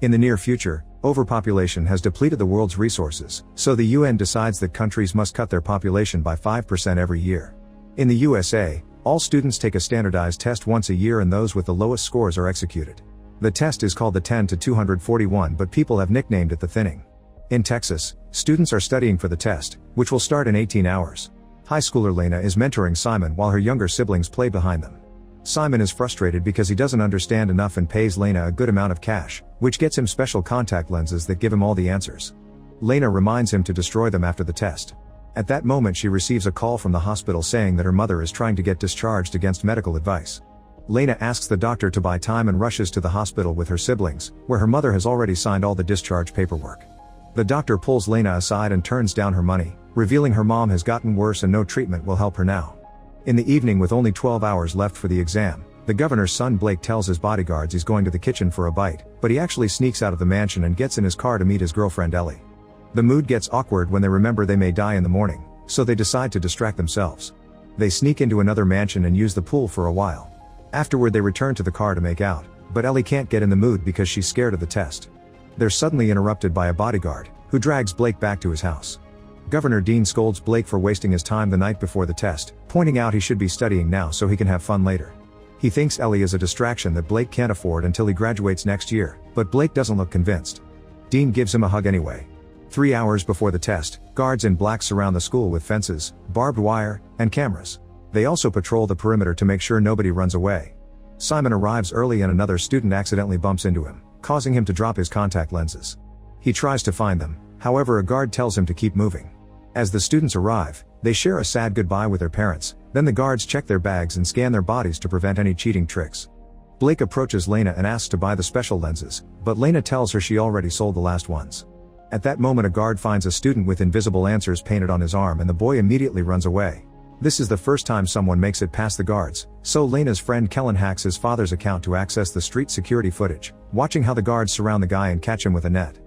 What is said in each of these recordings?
In the near future, overpopulation has depleted the world's resources, so the UN decides that countries must cut their population by 5% every year. In the USA, all students take a standardized test once a year and those with the lowest scores are executed. The test is called the 10 to 241, but people have nicknamed it the thinning. In Texas, students are studying for the test, which will start in 18 hours. High schooler Lena is mentoring Simon while her younger siblings play behind them. Simon is frustrated because he doesn't understand enough and pays Lena a good amount of cash, which gets him special contact lenses that give him all the answers. Lena reminds him to destroy them after the test. At that moment she receives a call from the hospital saying that her mother is trying to get discharged against medical advice. Lena asks the doctor to buy time and rushes to the hospital with her siblings, where her mother has already signed all the discharge paperwork. The doctor pulls Lena aside and turns down her money, revealing her mom has gotten worse and no treatment will help her now. In the evening, with only 12 hours left for the exam, the governor's son Blake tells his bodyguards he's going to the kitchen for a bite, but he actually sneaks out of the mansion and gets in his car to meet his girlfriend Ellie. The mood gets awkward when they remember they may die in the morning, so they decide to distract themselves. They sneak into another mansion and use the pool for a while. Afterward they return to the car to make out, but Ellie can't get in the mood because she's scared of the test. They're suddenly interrupted by a bodyguard, who drags Blake back to his house. Governor Dean scolds Blake for wasting his time the night before the test, pointing out he should be studying now so he can have fun later. He thinks Ellie is a distraction that Blake can't afford until he graduates next year, but Blake doesn't look convinced. Dean gives him a hug anyway. 3 hours before the test, guards in black surround the school with fences, barbed wire, and cameras. They also patrol the perimeter to make sure nobody runs away. Simon arrives early and another student accidentally bumps into him, causing him to drop his contact lenses. He tries to find them, however a guard tells him to keep moving. As the students arrive, they share a sad goodbye with their parents, then the guards check their bags and scan their bodies to prevent any cheating tricks. Blake approaches Lena and asks to buy the special lenses, but Lena tells her she already sold the last ones. At that moment a guard finds a student with invisible answers painted on his arm and the boy immediately runs away. This is the first time someone makes it past the guards, so Lena's friend Kellen hacks his father's account to access the street security footage, watching how the guards surround the guy and catch him with a net.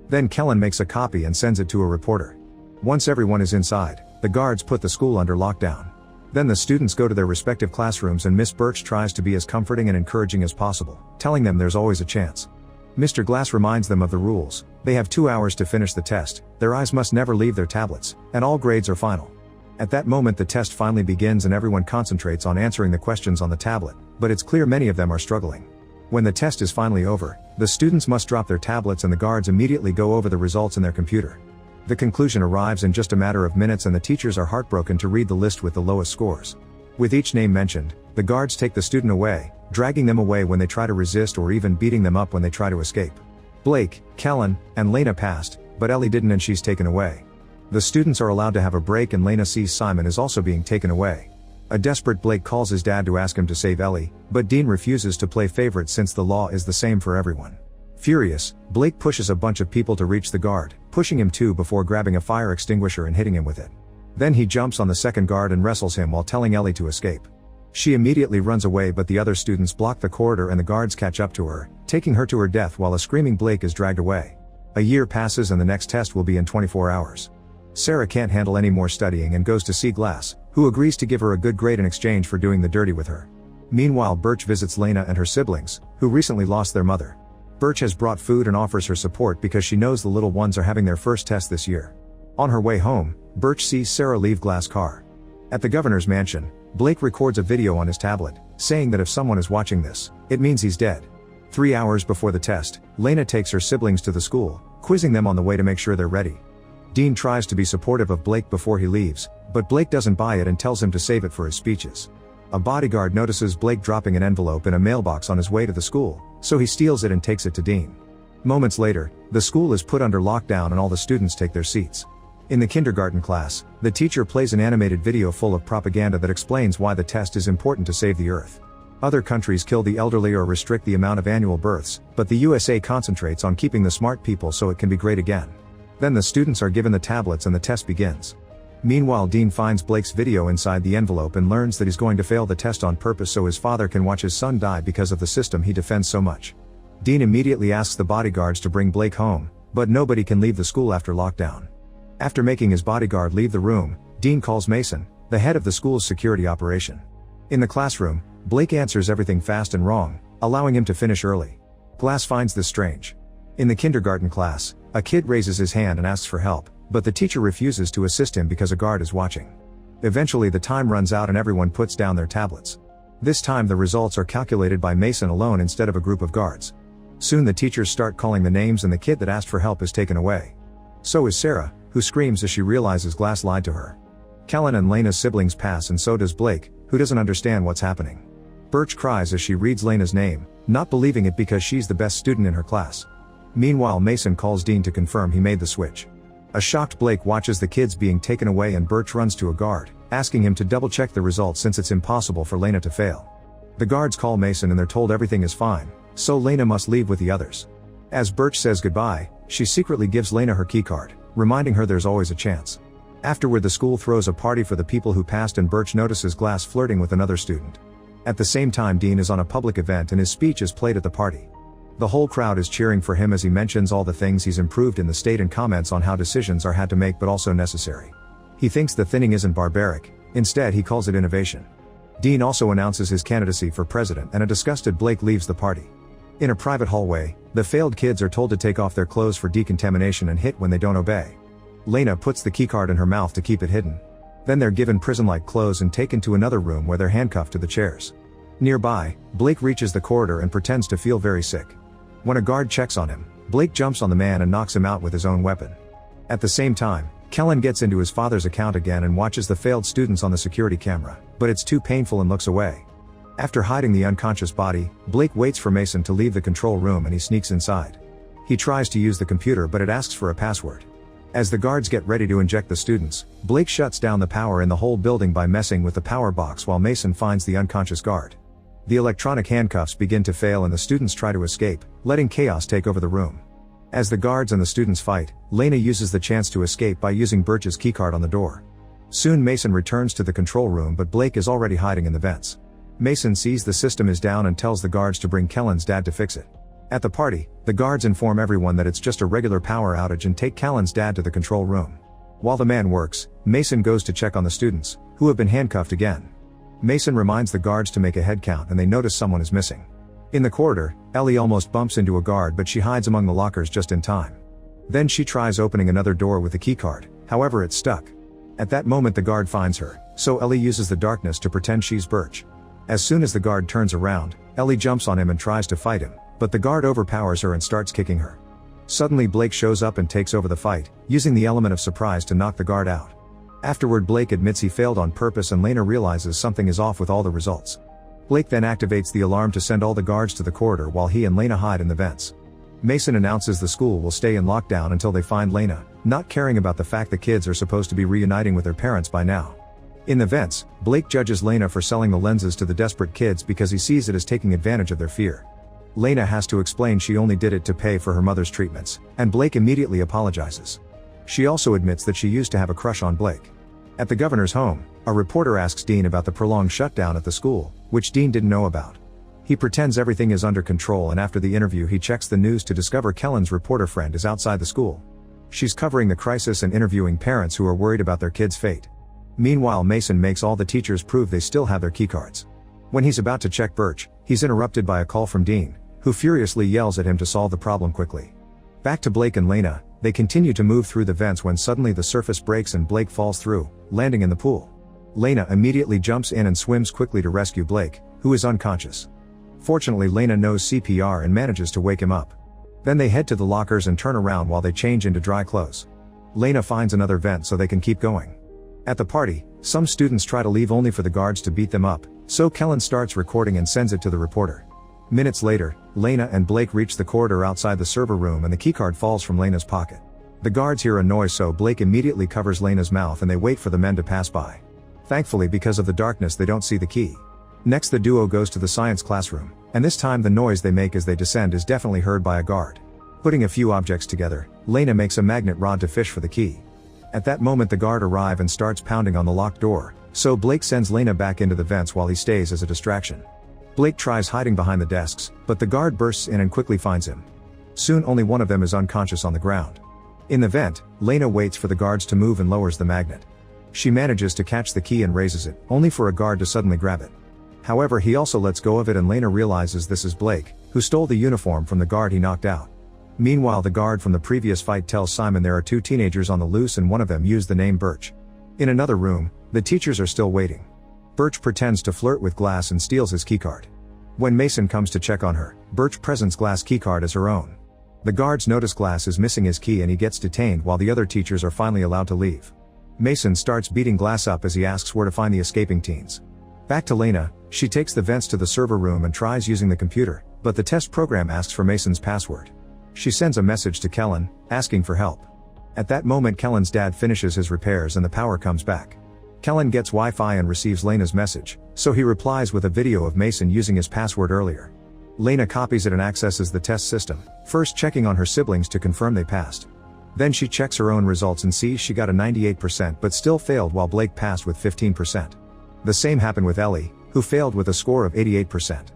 Then Kellen makes a copy and sends it to a reporter. Once everyone is inside, the guards put the school under lockdown. Then the students go to their respective classrooms and Miss Birch tries to be as comforting and encouraging as possible, telling them there's always a chance. Mr. Glass reminds them of the rules. They have 2 hours to finish the test, their eyes must never leave their tablets, and all grades are final. At that moment the test finally begins and everyone concentrates on answering the questions on the tablet, but it's clear many of them are struggling. When the test is finally over, the students must drop their tablets and the guards immediately go over the results in their computer. The conclusion arrives in just a matter of minutes and the teachers are heartbroken to read the list with the lowest scores. With each name mentioned, the guards take the student away, dragging them away when they try to resist or even beating them up when they try to escape. Blake, Kellen, and Lena passed, but Ellie didn't and she's taken away. The students are allowed to have a break and Lena sees Simon is also being taken away. A desperate Blake calls his dad to ask him to save Ellie, but Dean refuses to play favorite since the law is the same for everyone. Furious, Blake pushes a bunch of people to reach the guard, pushing him too before grabbing a fire extinguisher and hitting him with it. Then he jumps on the second guard and wrestles him while telling Ellie to escape. She immediately runs away but the other students block the corridor and the guards catch up to her, taking her to her death while a screaming Blake is dragged away. A year passes and the next test will be in 24 hours. Sarah can't handle any more studying and goes to see Glass, who agrees to give her a good grade in exchange for doing the dirty with her. Meanwhile Birch visits Lena and her siblings, who recently lost their mother. Birch has brought food and offers her support because she knows the little ones are having their first test this year. On her way home, Birch sees Sarah leave Glass' car. At the governor's mansion, Blake records a video on his tablet, saying that if someone is watching this, it means he's dead. 3 hours before the test, Lena takes her siblings to the school, quizzing them on the way to make sure they're ready. Dean tries to be supportive of Blake before he leaves, but Blake doesn't buy it and tells him to save it for his speeches. A bodyguard notices Blake dropping an envelope in a mailbox on his way to the school, so he steals it and takes it to Dean. Moments later, the school is put under lockdown and all the students take their seats. In the kindergarten class, the teacher plays an animated video full of propaganda that explains why the test is important to save the Earth. Other countries kill the elderly or restrict the amount of annual births, but the USA concentrates on keeping the smart people so it can be great again. Then the students are given the tablets and the test begins. Meanwhile Dean finds Blake's video inside the envelope and learns that he's going to fail the test on purpose so his father can watch his son die because of the system he defends so much. Dean immediately asks the bodyguards to bring Blake home, but nobody can leave the school after lockdown. After making his bodyguard leave the room, Dean calls Mason, the head of the school's security operation. In the classroom, Blake answers everything fast and wrong, allowing him to finish early. Glass finds this strange. In the kindergarten class, a kid raises his hand and asks for help, but the teacher refuses to assist him because a guard is watching. Eventually the time runs out and everyone puts down their tablets. This time the results are calculated by Mason alone instead of a group of guards. Soon the teachers start calling the names and the kid that asked for help is taken away. So is Sarah, who screams as she realizes Glass lied to her. Kellen and Lena's siblings pass and so does Blake, who doesn't understand what's happening. Birch cries as she reads Lena's name, not believing it because she's the best student in her class. Meanwhile Mason calls Dean to confirm he made the switch. A shocked Blake watches the kids being taken away and Birch runs to a guard, asking him to double-check the results since it's impossible for Lena to fail. The guards call Mason and they're told everything is fine, so Lena must leave with the others. As Birch says goodbye, she secretly gives Lena her keycard, reminding her there's always a chance. Afterward the school throws a party for the people who passed and Birch notices Glass flirting with another student. At the same time Dean is on a public event and his speech is played at the party. The whole crowd is cheering for him as he mentions all the things he's improved in the state and comments on how decisions are had to make but also necessary. He thinks the thinning isn't barbaric, instead he calls it innovation. Dean also announces his candidacy for president and a disgusted Blake leaves the party. In a private hallway, the failed kids are told to take off their clothes for decontamination and hit when they don't obey. Lena puts the keycard in her mouth to keep it hidden. Then they're given prison-like clothes and taken to another room where they're handcuffed to the chairs. Nearby, Blake reaches the corridor and pretends to feel very sick. When a guard checks on him, Blake jumps on the man and knocks him out with his own weapon. At the same time, Kellen gets into his father's account again and watches the failed students on the security camera, but it's too painful and looks away. After hiding the unconscious body, Blake waits for Mason to leave the control room and he sneaks inside. He tries to use the computer but it asks for a password. As the guards get ready to inject the students, Blake shuts down the power in the whole building by messing with the power box while Mason finds the unconscious guard. The electronic handcuffs begin to fail and the students try to escape, letting chaos take over the room. As the guards and the students fight, Lena uses the chance to escape by using Birch's keycard on the door. Soon Mason returns to the control room but Blake is already hiding in the vents. Mason sees the system is down and tells the guards to bring Kellen's dad to fix it. At the party, the guards inform everyone that it's just a regular power outage and take Kellen's dad to the control room. While the man works, Mason goes to check on the students, who have been handcuffed again. Mason reminds the guards to make a head count and they notice someone is missing. In the corridor, Ellie almost bumps into a guard but she hides among the lockers just in time. Then she tries opening another door with the keycard, however it's stuck. At that moment the guard finds her, so Ellie uses the darkness to pretend she's Birch. As soon as the guard turns around, Ellie jumps on him and tries to fight him, but the guard overpowers her and starts kicking her. Suddenly Blake shows up and takes over the fight, using the element of surprise to knock the guard out. Afterward Blake admits he failed on purpose and Lena realizes something is off with all the results. Blake then activates the alarm to send all the guards to the corridor while he and Lena hide in the vents. Mason announces the school will stay in lockdown until they find Lena, not caring about the fact the kids are supposed to be reuniting with their parents by now. In the vents, Blake judges Lena for selling the lenses to the desperate kids because he sees it as taking advantage of their fear. Lena has to explain she only did it to pay for her mother's treatments, and Blake immediately apologizes. She also admits that she used to have a crush on Blake. At the governor's home, a reporter asks Dean about the prolonged shutdown at the school, which Dean didn't know about. He pretends everything is under control and after the interview he checks the news to discover Kellen's reporter friend is outside the school. She's covering the crisis and interviewing parents who are worried about their kids' fate. Meanwhile Mason makes all the teachers prove they still have their keycards. When he's about to check Birch, he's interrupted by a call from Dean, who furiously yells at him to solve the problem quickly. Back to Blake and Lena, they continue to move through the vents when suddenly the surface breaks and Blake falls through, landing in the pool. Lena immediately jumps in and swims quickly to rescue Blake, who is unconscious. Fortunately Lena knows CPR and manages to wake him up. Then they head to the lockers and turn around while they change into dry clothes. Lena finds another vent so they can keep going. At the party, some students try to leave only for the guards to beat them up, so Kellen starts recording and sends it to the reporter. Minutes later, Lena and Blake reach the corridor outside the server room and the keycard falls from Lena's pocket. The guards hear a noise so Blake immediately covers Lena's mouth and they wait for the men to pass by. Thankfully because of the darkness they don't see the key. Next the duo goes to the science classroom, and this time the noise they make as they descend is definitely heard by a guard. Putting a few objects together, Lena makes a magnet rod to fish for the key. At that moment the guard arrive and starts pounding on the locked door, so Blake sends Lena back into the vents while he stays as a distraction. Blake tries hiding behind the desks, but the guard bursts in and quickly finds him. Soon only one of them is unconscious on the ground. In the vent, Lena waits for the guards to move and lowers the magnet. She manages to catch the key and raises it, only for a guard to suddenly grab it. However he also lets go of it and Lena realizes this is Blake, who stole the uniform from the guard he knocked out. Meanwhile, the guard from the previous fight tells Simon there are two teenagers on the loose and one of them used the name Birch. In another room, the teachers are still waiting. Birch pretends to flirt with Glass and steals his keycard. When Mason comes to check on her, Birch presents Glass' keycard as her own. The guards notice Glass is missing his key and he gets detained while the other teachers are finally allowed to leave. Mason starts beating Glass up as he asks where to find the escaping teens. Back to Lena, she takes the vents to the server room and tries using the computer, but the test program asks for Mason's password. She sends a message to Kellen, asking for help. At that moment, Kellen's dad finishes his repairs and the power comes back. Kellen gets Wi-Fi and receives Lena's message, so he replies with a video of Mason using his password earlier. Lena copies it and accesses the test system, first checking on her siblings to confirm they passed. Then she checks her own results and sees she got a 98% but still failed while Blake passed with 15%. The same happened with Ellie, who failed with a score of 88%.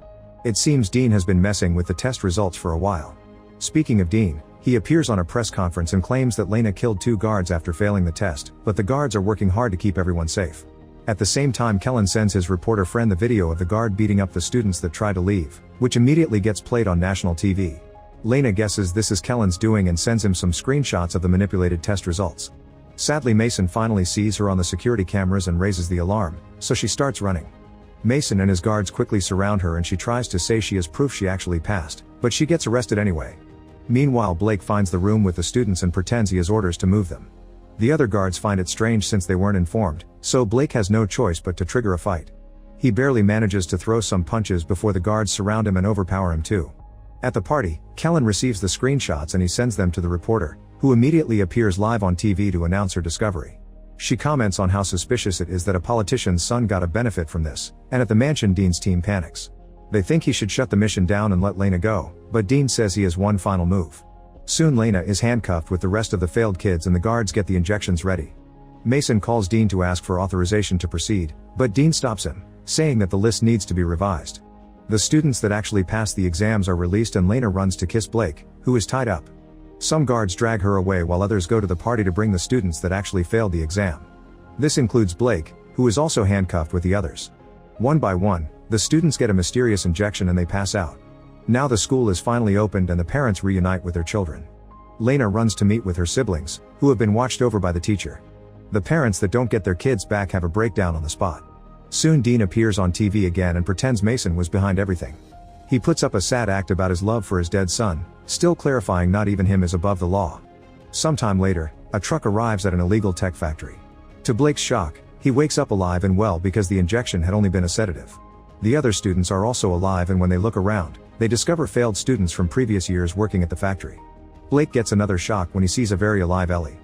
It seems Dean has been messing with the test results for a while. Speaking of Dean, he appears on a press conference and claims that Lena killed two guards after failing the test, but the guards are working hard to keep everyone safe. At the same time, Kellen sends his reporter friend the video of the guard beating up the students that try to leave, which immediately gets played on national TV. Lena guesses this is Kellen's doing and sends him some screenshots of the manipulated test results. Sadly, Mason finally sees her on the security cameras and raises the alarm, so she starts running. Mason and his guards quickly surround her and she tries to say she has proof she actually passed, but she gets arrested anyway. Meanwhile, Blake finds the room with the students and pretends he has orders to move them. The other guards find it strange since they weren't informed, so Blake has no choice but to trigger a fight. He barely manages to throw some punches before the guards surround him and overpower him too. At the party, Kellen receives the screenshots and he sends them to the reporter, who immediately appears live on TV to announce her discovery. She comments on how suspicious it is that a politician's son got a benefit from this, and at the mansion Dean's team panics. They think he should shut the mission down and let Lena go, but Dean says he has one final move. Soon Lena is handcuffed with the rest of the failed kids and the guards get the injections ready. Mason calls Dean to ask for authorization to proceed, but Dean stops him, saying that the list needs to be revised. The students that actually passed the exams are released and Lena runs to kiss Blake, who is tied up. Some guards drag her away while others go to the party to bring the students that actually failed the exam. This includes Blake, who is also handcuffed with the others. One by one, the students get a mysterious injection and they pass out. Now the school is finally opened and the parents reunite with their children. Lena runs to meet with her siblings, who have been watched over by the teacher. The parents that don't get their kids back have a breakdown on the spot. Soon Dean appears on TV again and pretends Mason was behind everything. He puts up a sad act about his love for his dead son, still clarifying not even him is above the law. Sometime later, a truck arrives at an illegal tech factory. To Blake's shock, he wakes up alive and well because the injection had only been a sedative. The other students are also alive and when they look around, they discover failed students from previous years working at the factory. Blake gets another shock when he sees a very alive Ellie.